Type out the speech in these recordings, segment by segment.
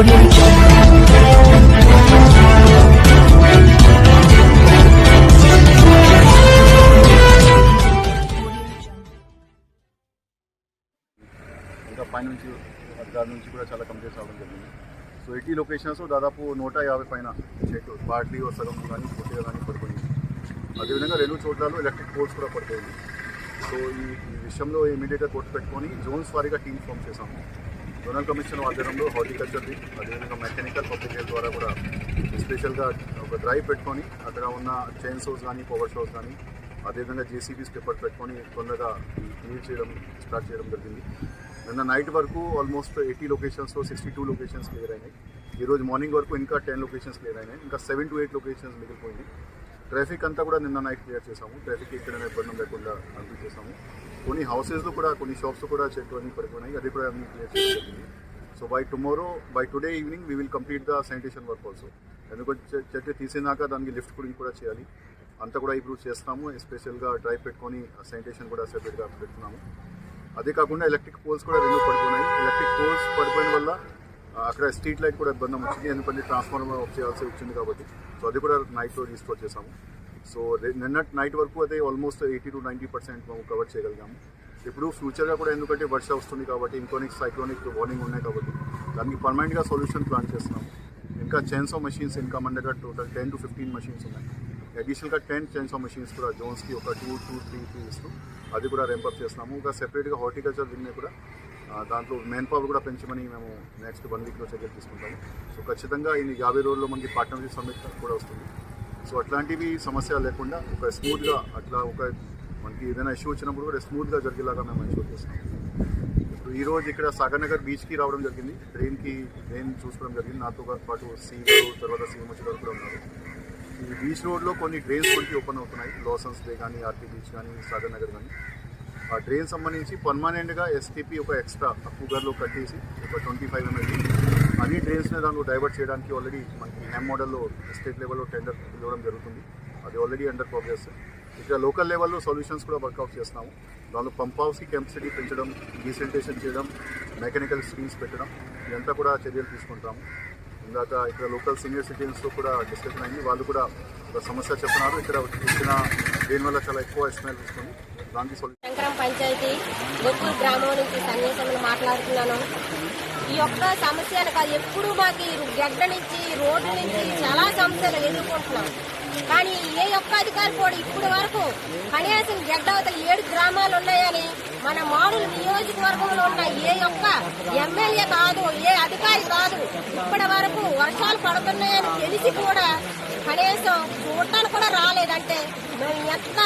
ఇంకా పైనుంచి దాని నుంచి కూడా చాలా కంప్లీట్ అవ్వడం జరిగింది. సో 80 లొకేషన్స్ దాదాపు 150 పైన చెట్లు పార్ట్లీ సగం కానీ పూర్తిగా కానీ పడిపోయింది. అదేవిధంగా 2 చోట్లలో ఎలక్ట్రిక్ పోల్స్ కూడా పడిపోయింది. సో ఈ విషయంలో ఇమీడియట్గా కోర్టు పెట్టుకొని జోన్స్ వారీగా టీమ్ ఫామ్ చేశాము. జోనల్ కమిషన్ ఆధ్వర్యంలో హార్టికల్చర్ది అదేవిధంగా మెకానికల్ పబ్లిక్ హెల్త్ ద్వారా కూడా స్పెషల్గా ఒక డ్రైవ్ పెట్టుకొని అక్కడ ఉన్న చైన్ షోస్ కానీ పవర్ షోస్ కానీ అదేవిధంగా జేసీబీ స్టెప్పర్ పెట్టుకొని తొందరగా క్లియర్ చేయడం స్టార్ట్ చేయడం జరిగింది. నిన్న నైట్ వరకు ఆల్మోస్ట్ 80 లొకేషన్స్లో 62 లొకేషన్స్ క్లియర్ అయినాయి. ఈరోజు మార్నింగ్ వరకు ఇంకా 10 లొకేషన్స్ క్లియర్ అయినాయి. ఇంకా 7 to 8 లొకేషన్స్ మిగిలిపోయింది. ట్రాఫిక్ అంతా కూడా నిన్న నైట్ క్లియర్ చేసాము. ట్రాఫిక్ ఎక్కడైనా ఇబ్బంది లేకుండా కంప్లీట్ చేసాము. కొన్ని హౌసెస్లో కూడా కొన్ని షాప్స్ కూడా చెట్లు అన్నీ పడిపోయినాయి. అది కూడా అన్ని క్లియర్ చేయడం జరిగింది. So by today evening we will complete the sanitation work also. ఎందుకంటే చెట్లు తీసినాక దానికి లిఫ్ట్ గురించి కూడా చేయాలి. అంతా కూడా ఇప్పుడు చేస్తాము. ఎస్పెషల్గా డ్రైవ్ పెట్టుకొని శానిటేషన్ కూడా సెపరేట్గా పెడుతున్నాము. అదే కాకుండా ఎలక్ట్రిక్ పోల్స్ కూడా 2 పడిపోయినాయి. ఎలక్ట్రిక్ పోల్స్ పడిపోయిన వల్ల అక్కడ స్ట్రీట్ లైట్ కూడా ఇబ్బంది వచ్చింది. ఎందుకంటే ట్రాన్స్ఫార్మర్ ఆఫ్ చేయాల్సి వచ్చింది కాబట్టి. సో అది కూడా నైట్లో రీస్టోర్ చేసాము. సో నిన్న నైట్ వరకు అయితే ఆల్మోస్ట్ 80 to 90% మేము కవర్ చేయగలిగాము. ఇప్పుడు ఫ్యూచర్గా కూడా ఎందుకంటే వర్ష వస్తుంది కాబట్టి ఇంకోనిక్ సైక్లోనిక్ వార్నింగ్ ఉన్నాయి కాబట్టి దానికి పర్మనెంట్గా సొల్యూషన్ ప్లాన్ చేస్తున్నాము. ఇంకా చైన్స్ ఆఫ్ మెషిన్స్ ఇంకా మన దగ్గర టోటల్ 10 to 15 మెషిన్స్ ఉన్నాయి. అడిషనల్గా 10 చైన్స్ ఆఫ్ మెషిన్స్ కూడా జోన్స్కి ఒక 2 to 3 ఇస్తూ అది కూడా ర్యాంపప్ చేస్తున్నాము. ఇంకా సెపరేట్గా హార్టికల్చర్ వింగ్ని కూడా దాంట్లో మెయిన్ పవర్ కూడా పెంచమని మేము నెక్స్ట్ 1 వీక్లో చర్యలు తీసుకుంటాము. సో ఖచ్చితంగా ఈ 50 రోజుల్లో మనకి పార్ట్నర్షిప్ సమ్మిట్ కూడా వస్తుంది. సో అట్లాంటివి సమస్య లేకుండా ఒక స్మూత్గా అట్లా ఒక మనకి ఏదైనా ఇష్యూ వచ్చినప్పుడు కూడా స్మూత్గా జరిగేలాగా మేము ఇష్యూ చేస్తాం. ఇప్పుడు ఈరోజు ఇక్కడ సాగర్నగర్ బీచ్కి రావడం జరిగింది. ట్రైన్ చూసుకోవడం జరిగింది. నాతో పాటు సీఎం తర్వాత సీఎం వచ్చేవారు కూడా ఉన్నారు. ఈ బీచ్ రోడ్లో కొన్ని డ్రైన్స్ మనకి ఓపెన్ అవుతున్నాయి. లోసన్స్ డే కానీ ఆర్టీ బీచ్ కానీ సాగర్ నగర్ కానీ ఆ డ్రైన్ సంబంధించి పర్మనెంట్గా ఎస్టీపీ ఒక ఎక్స్ట్రా కూగర్లో కట్టేసి ఒక 25 ml అన్ని డ్రైన్స్ని దాంట్లో డైవర్ట్ చేయడానికి ఆల్రెడీ మనకి హ్యామ్ మోడల్లో స్టేట్ లెవెల్లో టెండర్ ఇవ్వడం జరుగుతుంది. అది ఆల్రెడీ అండర్ ప్రోగ్రెస్. ఇక్కడ లోకల్ లెవెల్లో సొల్యూషన్స్ కూడా వర్కౌట్ చేస్తున్నాము. దానిలో పంప్ హౌస్కి కెపాసిటీ పెంచడం, డీసెంటేషన్ చేయడం, మెకానికల్ స్క్రీన్స్ పెట్టడం ఇదంతా కూడా చర్యలు తీసుకుంటాము. ఇందాక ఇక్కడ లోకల్ సీనియర్ సిటిజన్స్తో కూడా డిస్కషన్ అయింది. వాళ్ళు కూడా ఒక సమస్య చెప్తున్నారు. ఇక్కడ ఇచ్చిన దీనివల్ల చాలా ఎక్కువ స్మెల్ వస్తుంది. దానికి శంకరం పంచాయతీ గొప్పూరు గ్రామం నుంచి సన్యాసములు మాట్లాడుతున్నాను. ఈ యొక్క సమస్యలు కాదు, ఎప్పుడు మాకు గడ్డ నుంచి రోడ్డు నుంచి చాలా సమస్యలు ఎదుర్కొంటున్నాం. కానీ ఏ ఒక్క అధికారి కూడా ఇప్పుడు వరకు కనీసం గడ్డ అవతల 7 గ్రామాలు ఉన్నాయని మన మాడుల నియోజకవర్గంలో ఉన్న ఏ ఒక్క ఎమ్మెల్యే కాదు, ఏ అధికారి కాదు ఇప్పటి వరకు వర్షాలు పడుతున్నాయని తెలిసి కూడా కనీసం చూడటానికి కూడా రాలేదంటే మేము ఎంత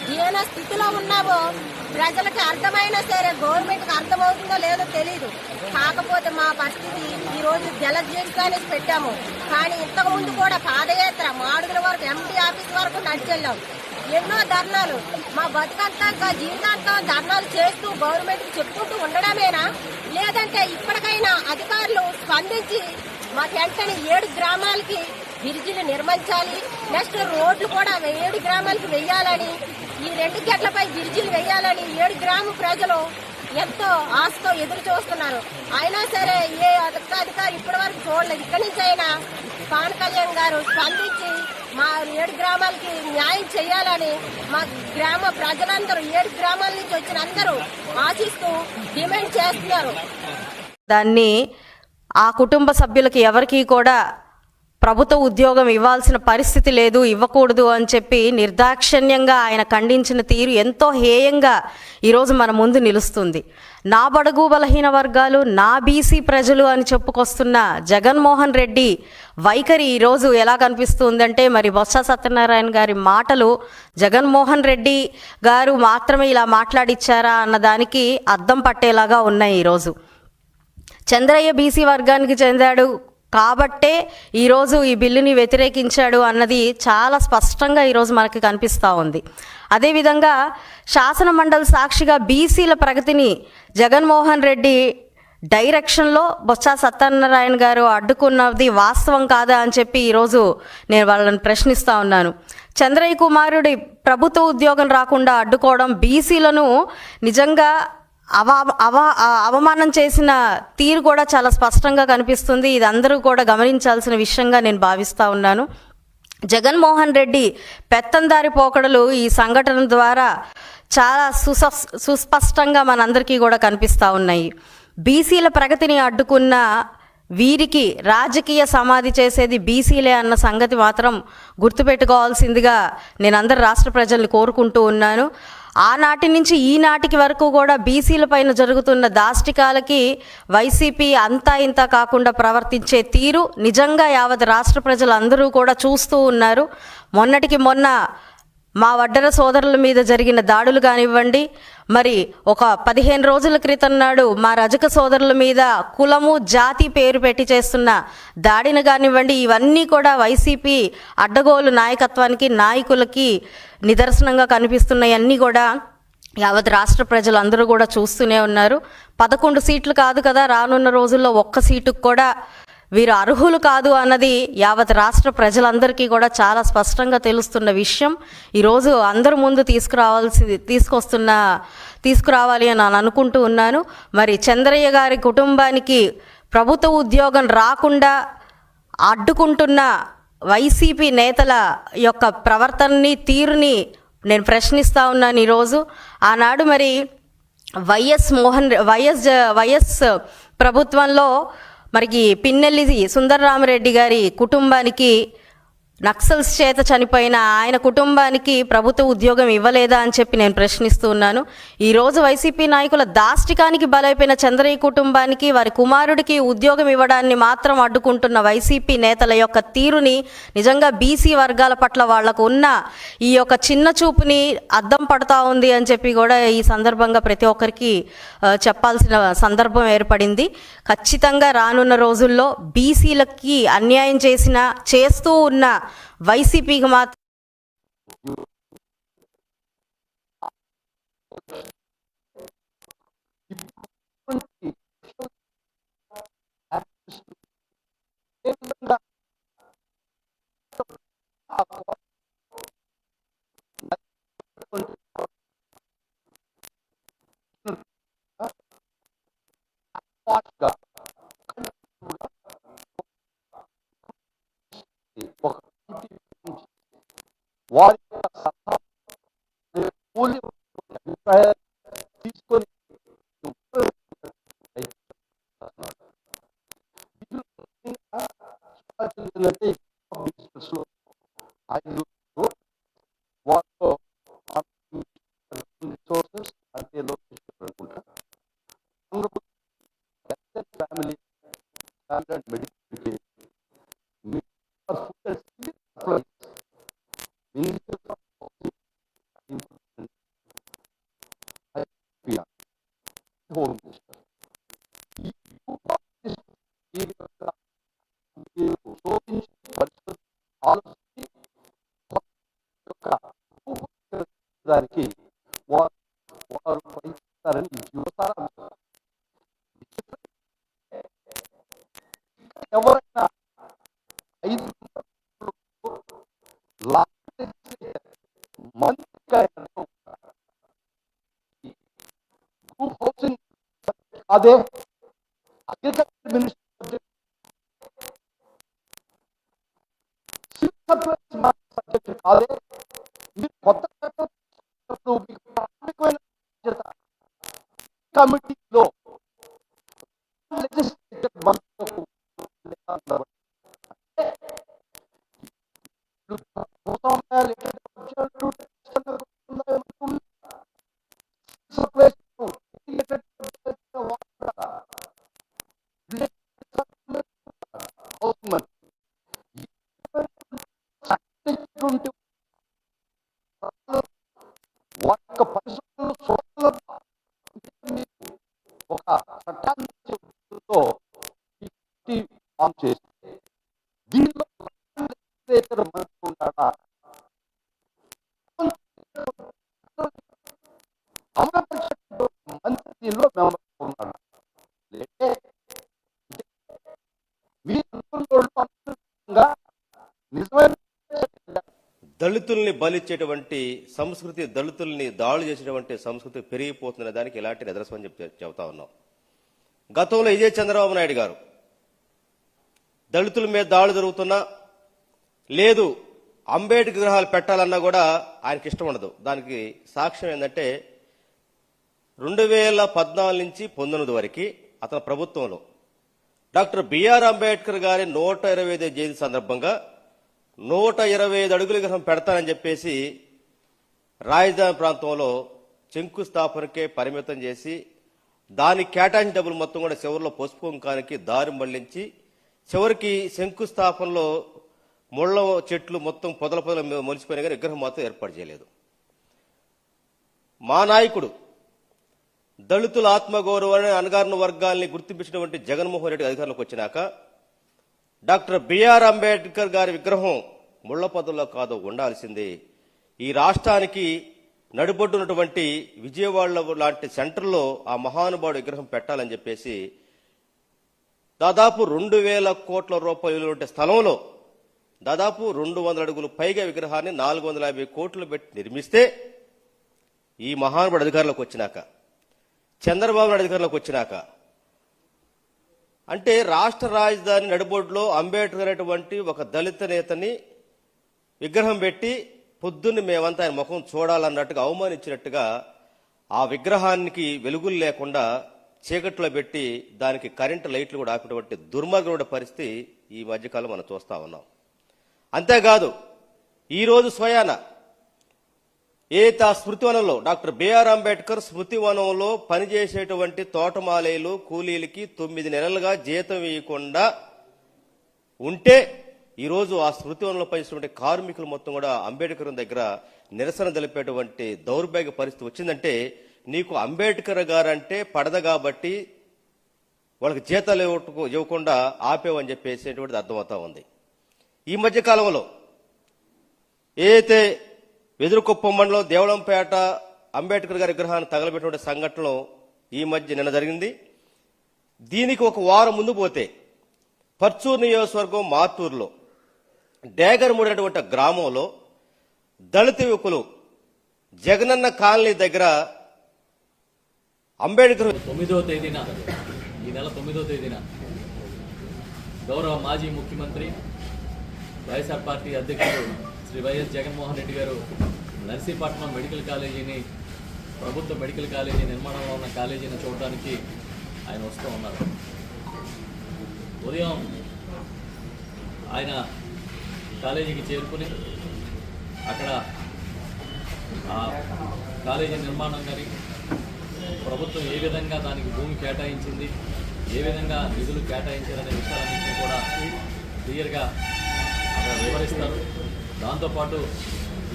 దీన స్థితిలో ఉన్నామో ప్రజలకు అర్థమైనా సరే గవర్నమెంట్కి అర్థమవుతుందో లేదో తెలియదు. కాకపోతే మా పరిస్థితి ఈరోజు జలజీవితాన్ని పెట్టాము. కానీ ఇంతకుముందు కూడా పాదయాత్ర మాడుగుల వరకు ఎంపీ ఆఫీస్ వరకు నడిచెళ్ళాం. ఎన్నో ధర్నాలు మా బతుకంతా జీవితాంతం ధర్నాలు చేస్తూ గవర్నమెంట్కి చెప్పుకుంటూ ఉండడమేనా, లేదంటే ఇప్పటికైనా అధికారులు స్పందించి మాకు వెంటనే 7 గ్రామాలకి బ్రిడ్జిలు నిర్మించాలి, నెక్స్ట్ రోడ్లు కూడా 7 గ్రామాలకు వెయ్యాలని, ఈ 2 గేట్లపై బ్రిడ్జిలు వెయ్యాలని 7 గ్రామ ప్రజలు ఎంతో ఆశతో ఎదురు చూస్తున్నారు. అయినా సరే ఏ అధికారి ఇప్పటి వరకు చూడలేదు. ఇక్కడి నుంచి అయినా పవన్ కళ్యాణ్ గారు స్పందించి మా 7 గ్రామాలకి న్యాయం చేయాలని మా గ్రామ ప్రజలందరూ 7 గ్రామాల నుంచి వచ్చిన అందరూ ఆశిస్తూ డిమాండ్ చేస్తున్నారు. దాన్ని ఆ కుటుంబ సభ్యులకి ఎవరికీ కూడా ప్రభుత్వ ఉద్యోగం ఇవ్వాల్సిన పరిస్థితి లేదు, ఇవ్వకూడదు అని చెప్పి నిర్దాక్షిణ్యంగా ఆయన ఖండించిన తీరు ఎంతో హేయంగా ఈరోజు మన ముందు నిలుస్తుంది. నా బడుగు బలహీన వర్గాలు, నా బీసీ ప్రజలు అని చెప్పుకొస్తున్న జగన్మోహన్ రెడ్డి వైఖరి ఈరోజు ఎలా కనిపిస్తుందంటే, మరి బొత్స సత్యనారాయణ గారి మాటలు జగన్మోహన్ రెడ్డి గారు మాత్రమే ఇలా మాట్లాడిచ్చారా అన్నదానికి అద్దం పట్టేలాగా ఉన్నాయి. ఈరోజు చంద్రయ్య బీసీ వర్గానికి చెందాడు కాబట్టే ఈరోజు ఈ బిల్లుని వ్యతిరేకించాడు అన్నది చాలా స్పష్టంగా ఈరోజు మనకి కనిపిస్తూ ఉంది. అదేవిధంగా శాసన మండలి సాక్షిగా బీసీల ప్రగతిని జగన్మోహన్ రెడ్డి డైరెక్షన్లో బొత్స సత్యనారాయణ గారు అడ్డుకున్నది వాస్తవం కాదా అని చెప్పి ఈరోజు నేను వాళ్ళని ప్రశ్నిస్తూ ఉన్నాను. చంద్రయ్య కుమారుడి ప్రభుత్వ ఉద్యోగం రాకుండా అడ్డుకోవడం బీసీలను నిజంగా అవమానం చేసిన తీరు కూడా చాలా స్పష్టంగా కనిపిస్తుంది. ఇది అందరూ కూడా గమనించాల్సిన విషయంగా నేను భావిస్తూ ఉన్నాను. జగన్మోహన్ రెడ్డి పెత్తందారి పోకడలు ఈ సంఘటన ద్వారా చాలా సుస్పష్టంగా మనందరికీ కూడా కనిపిస్తూ ఉన్నాయి. బీసీల ప్రగతిని అడ్డుకున్న వీరికి రాజకీయ సమాధి చేసేది బీసీలే అన్న సంగతి మాత్రం గుర్తుపెట్టుకోవాల్సిందిగా నేను అందరు రాష్ట్ర ప్రజల్ని కోరుకుంటూ ఉన్నాను. ఆనాటి నుంచి ఈనాటికి వరకు కూడా బీసీల పైన జరుగుతున్న దాష్టికాలకి వైసీపీ అంతా ఇంత కాకుండా ప్రవర్తించే తీరు నిజంగా యావత్ రాష్ట్ర ప్రజలందరూ కూడా చూస్తూ ఉన్నారు. మొన్నటికి మొన్న మా వడ్డెర సోదరుల మీద జరిగిన దాడులు కానివ్వండి, మరి ఒక 15 రోజుల క్రితం నాడు మా రజక సోదరుల మీద కులము జాతి పేరు పెట్టి చేస్తున్న దాడిని కానివ్వండి, ఇవన్నీ కూడా వైసీపీ అడ్డగోలు నాయకత్వానికి నాయకులకి నిదర్శనంగా కనిపిస్తున్నాయి. అన్నీ కూడా యావత్ రాష్ట్ర ప్రజలందరూ కూడా చూస్తూనే ఉన్నారు. 11 సీట్లు కాదు కదా, రానున్న రోజుల్లో 1 సీటుకు కూడా వీరు అర్హులు కాదు అన్నది యావత్ రాష్ట్ర ప్రజలందరికీ కూడా చాలా స్పష్టంగా తెలుస్తున్న విషయం. ఈరోజు అందరి ముందు తీసుకురావాలి అని నేను అనుకుంటూ ఉన్నాను. మరి చంద్రయ్య గారి కుటుంబానికి ప్రభుత్వ ఉద్యోగం రాకుండా అడ్డుకుంటున్న వైసీపీ నేతల యొక్క ప్రవర్తనని నేను ప్రశ్నిస్తూ ఉన్నాను ఈరోజు. ఆనాడు మరి వైఎస్ ప్రభుత్వంలో మరికి పిన్నెల్లి సుందరరామరెడ్డి గారి కుటుంబానికి నక్సల్స్ చేత చనిపోయిన ఆయన కుటుంబానికి ప్రభుత్వ ఉద్యోగం ఇవ్వలేదా అని చెప్పి నేను ప్రశ్నిస్తూ ఉన్నాను. ఈరోజు వైసీపీ నాయకుల దాష్టికానికి బలైపోయిన చంద్రయ్య కుటుంబానికి వారి కుమారుడికి ఉద్యోగం ఇవ్వడాన్ని మాత్రం అడ్డుకుంటున్న వైసీపీ నేతల యొక్క తీరుని నిజంగా బీసీ వర్గాల పట్ల వాళ్లకు ఉన్న ఈ యొక్క చిన్న చూపుని అద్దం పడతా ఉంది అని చెప్పి కూడా ఈ సందర్భంగా ప్రతి ఒక్కరికి చెప్పాల్సిన సందర్భం ఏర్పడింది. ఖచ్చితంగా రానున్న రోజుల్లో బీసీలకి అన్యాయం చేస్తూ ఉన్న వైసీపీకి మాత్రం వారి తీసుకొని రిసోర్సెస్ అంటే family standard medical home minister దానికి వారు పనిచేస్తారని యువతర ఎవరైనా 5 మంత్రిగా గ్రూప్ హౌసింగ్ అదే అగ్రికల్చర్ మినిస్టర్ సబ్జెక్ట్ కాదే మీరు కొత్త మీకు ప్రాథమికమైన కమిటీలో లెజిస్లేటివ్ మంత్రులకు ఒక చట్టాన్ని ఆన్ చేస్తే దీనిలో మంత్రి ఉంటాడా మంత్రి దీనిలో ఉన్నాడా దళితులు దళితుల్ని బలిచ్చేటువంటి సంస్కృతి, దళితుల్ని దాడులు చేసేటువంటి సంస్కృతి పెరిగిపోతున్న దానికి ఇలాంటి నిదర్శనం చెబుతా ఉన్నాం. గతంలో ఇదే చంద్రబాబు నాయుడు గారు దళితుల మీద దాడులు జరుగుతున్నా, లేదు అంబేద్కర్ విగ్రహాలు పెట్టాలన్నా కూడా ఆయనకి ఇష్టం ఉండదు. దానికి సాక్ష్యం ఏంటంటే 2014 నుంచి 19 వరకు అతని ప్రభుత్వంలో డాక్టర్ బిఆర్ అంబేద్కర్ గారి 125వ జయంతి సందర్భంగా 125 అడుగుల విగ్రహం పెడతానని చెప్పేసి రాజధాని ప్రాంతంలో శంకుస్థాపనకే పరిమితం చేసి దానికి కేటాయించిన డబ్బులు మొత్తం కూడా చివరిలో పసుపు కుంకానికి దారి మళ్లించి చివరికి శంకుస్థాపనలో ముళ్ళ చెట్లు మొత్తం పొదల మొలిచిపోయినా కానీ విగ్రహం మాత్రం ఏర్పాటు చేయలేదు. మా నాయకుడు దళితుల ఆత్మగౌరవాన్ని, అణగారిన వర్గాల్ని గుర్తించినటువంటి జగన్మోహన్ రెడ్డి అధికారంలోకి వచ్చినాక డాక్టర్ బిఆర్ అంబేద్కర్ గారి విగ్రహం ముళ్ల పొదల్లో కాదు ఉండాల్సిందే. ఈ రాష్ట్రానికి నడిబొడ్డున్నటువంటి విజయవాడలో లాంటి సెంటర్లో ఆ మహానుభావుడు విగ్రహం పెట్టాలని చెప్పేసి దాదాపు 2,000 కోట్ల రూపాయలు ఉండే స్థలంలో దాదాపు 200 అడుగులు పైగా విగ్రహాన్ని 450 కోట్లు పెట్టి నిర్మిస్తే ఈ మహానుభావుడు అధికారంలోకి వచ్చినాక, చంద్రబాబు నాయుడు అధికారంలోకి వచ్చినాక, అంటే రాష్ట్ర రాజధాని నడిబొడ్డులో అంబేద్కర్ అనేటువంటి ఒక దళిత నేతని విగ్రహం పెట్టి పొద్దున్న మేమంతా ఆయన ముఖం చూడాలన్నట్టుగా అవమానించినట్టుగా ఆ విగ్రహానికి వెలుగులు లేకుండా చీకట్లో పెట్టి దానికి కరెంటు లైట్లు కూడా ఆపినటువంటి దుర్మార్గమైన పరిస్థితి ఈ మధ్యకాలం మనం చూస్తా ఉన్నాం. అంతేకాదు ఈరోజు స్వయాన ఏత స్మృతివనంలో డాక్టర్ బిఆర్ అంబేద్కర్ స్మృతివనంలో పనిచేసేటువంటి తోటమాలీలు కూలీలకి 9 నెలలుగా జీతం ఇవ్వకుండా ఉంటే ఈరోజు ఆ స్మృతివనంలో పనిచేసేటువంటి కార్మికులు మొత్తం కూడా అంబేద్కర్ దగ్గర నిరసన తెలిపేటువంటి దౌర్భాగ్య పరిస్థితి వచ్చిందంటే నీకు అంబేద్కర్ గారంటే పడద కాబట్టి వాళ్ళకి జీతాలు ఇవ్వకుండా ఆపేవని చెప్పేసేటువంటిది అర్థమవుతా ఉంది. ఈ మధ్య కాలంలో ఏదైతే వెదురుకుప్పం మండలం దేవళంపేట అంబేద్కర్ గారి విగ్రహాన్ని తగలబెట్టిన సంఘటనలో ఈ మధ్య నిన్న జరిగింది. దీనికి ఒక వారం ముందు పోతే పర్చూరు నియోజకవర్గం మార్టూరులో డేగర్మూడి అనేటువంటి గ్రామంలో దళిత యువకులు జగనన్న కాలనీ దగ్గర అంబేద్కర్ 9వ తేదీన ఈ నెల 9వ తేదీన గౌరవ మాజీ ముఖ్యమంత్రి వైఎస్ఆర్ పార్టీ అధ్యక్షుడు శ్రీ వైఎస్ జగన్మోహన్ రెడ్డి గారు నర్సీపట్నం మెడికల్ కాలేజీని, ప్రభుత్వ మెడికల్ కాలేజీ నిర్మాణంలో ఉన్న కాలేజీని చూడడానికి ఆయన వస్తూ ఉన్నారు. ఉదయం ఆయన కాలేజీకి చేరుకుని అక్కడ ఆ కాలేజీ నిర్మాణం కానీ ప్రభుత్వం ఏ విధంగా దానికి భూమి కేటాయించింది, ఏ విధంగా నిధులు కేటాయించారనే విషయాలన్నింటినీ కూడా క్లియర్గా అక్కడ వివరిస్తారు. దాంతోపాటు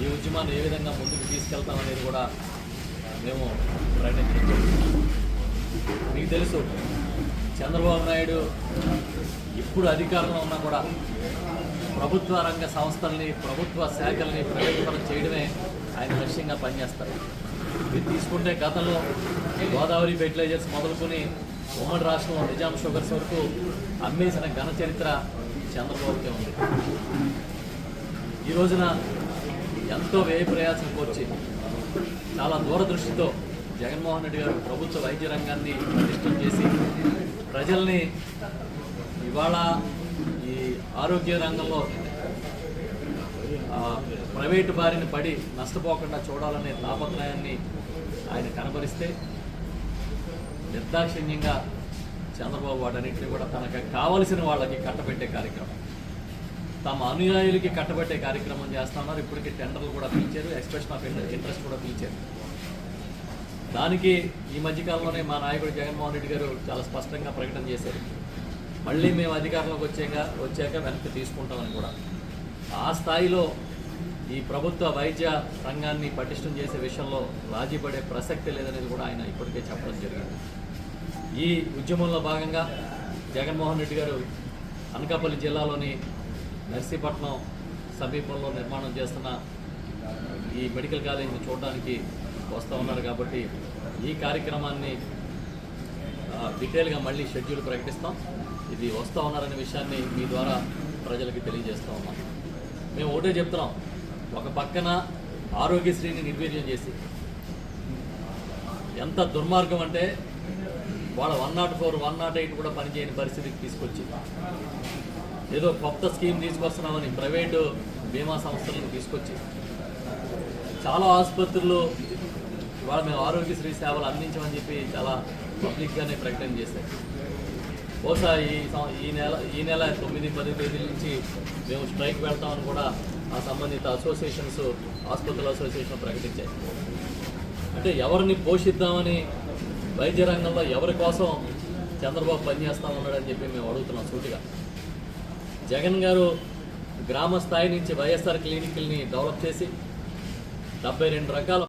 ఈ ఉద్యమాన్ని ఏ విధంగా ముందుకు తీసుకెళ్తామనేది కూడా మేము ప్రకటించాం. మీకు తెలుసు, చంద్రబాబు నాయుడు ఇప్పుడు అధికారంలో ఉన్నా కూడా ప్రభుత్వ రంగ సంస్థల్ని, ప్రభుత్వ శాఖల్ని ప్రైవేటీకరణ చేయడమే ఆయన లక్ష్యంగా పనిచేస్తారు. మీరు తీసుకుంటే గతంలో గోదావరి ఫెర్టిలైజర్స్ మొదలుకొని ఉమ్మడి రాష్ట్రం నిజాం షుగర్స్ వరకు అమ్మేసిన ఘన చరిత్ర చంద్రబాబుకే ఉంది. ఈ రోజున ఎంతో వ్యయ ప్రయాసం కోర్చి చాలా దూరదృష్టితో జగన్మోహన్ రెడ్డి గారు ప్రభుత్వ వైద్య రంగాన్ని పటిష్టం చేసి ప్రజల్ని ఇవాళ ఈ ఆరోగ్య రంగంలో ప్రైవేటు బారిన పడి నష్టపోకుండా చూడాలనే తాపత్రయాన్ని ఆయన కనబరిస్తే నిర్దాక్షిణ్యంగా చంద్రబాబు వాటన్నింటినీ కూడా తనకు కావలసిన వాళ్ళకి కట్టబెట్టే కార్యక్రమం, తమ అనుయాయులకి కట్టబెట్టే కార్యక్రమం చేస్తున్నారు. ఇప్పటికీ టెండర్లు కూడా పిలిచారు, ఎక్స్ప్రెషన్ ఆఫ్ ఇంట్రెస్ట్ కూడా పిలిచారు. దానికి ఈ మధ్యకాలంలోనే మా నాయకుడు జగన్మోహన్ రెడ్డి గారు చాలా స్పష్టంగా ప్రకటన చేశారు, మళ్ళీ మేము అధికారంలోకి వచ్చాక వెనక్కి తీసుకుంటామని కూడా. ఆ స్థాయిలో ఈ ప్రభుత్వ వైద్య రంగాన్ని పటిష్టం చేసే విషయంలో రాజీ పడే ప్రసక్తి లేదనేది కూడా ఆయన ఇప్పటికే చెప్పడం జరిగింది. ఈ ఉద్యమంలో భాగంగా జగన్మోహన్ రెడ్డి గారు అనకాపల్లి జిల్లాలోని నర్సీపట్నం సమీపంలో నిర్మాణం చేస్తున్న ఈ మెడికల్ కాలేజీని చూడడానికి వస్తూ ఉన్నారు. కాబట్టి ఈ కార్యక్రమాన్ని డీటెయిల్గా మళ్ళీ షెడ్యూల్ ప్రకటిస్తాం. ఇది వస్తూ ఉన్నారనే విషయాన్ని మీ ద్వారా ప్రజలకి తెలియజేస్తూ ఉన్నాం. మేము ఒకటే చెప్తున్నాం, ఒక పక్కన ఆరోగ్యశ్రీని నిర్వీర్యం చేసి, ఎంత దుర్మార్గం అంటే వాళ్ళ 104, 108 కూడా పనిచేయని పరిస్థితికి తీసుకొచ్చి, ఏదో కొత్త స్కీమ్ తీసుకొస్తున్నామని ప్రైవేటు బీమా సంస్థలను తీసుకొచ్చి చాలా ఆసుపత్రుల్లో ఇవాళ మేము ఆరోగ్యశ్రీ సేవలు అందించమని చెప్పి చాలా పబ్లిక్గానే ప్రకటన చేశారు. బహుశా ఈ నెల 9-10 తేదీల నుంచి మేము స్ట్రైక్ వెళ్తామని కూడా ఆ సంబంధిత అసోసియేషన్స్, ఆసుపత్రుల అసోసియేషన్ ప్రకటించాయి. అంటే ఎవరిని పోషిద్దామని వైద్య రంగంలో ఎవరి కోసం చంద్రబాబు పనిచేస్తామన్నాడని చెప్పి మేము అడుగుతున్నాం సూటిగా. జగన్ గారు గ్రామ స్థాయి నుంచి వైఎస్ఆర్ క్లినిక్ని డెవలప్ చేసి 72 రకాల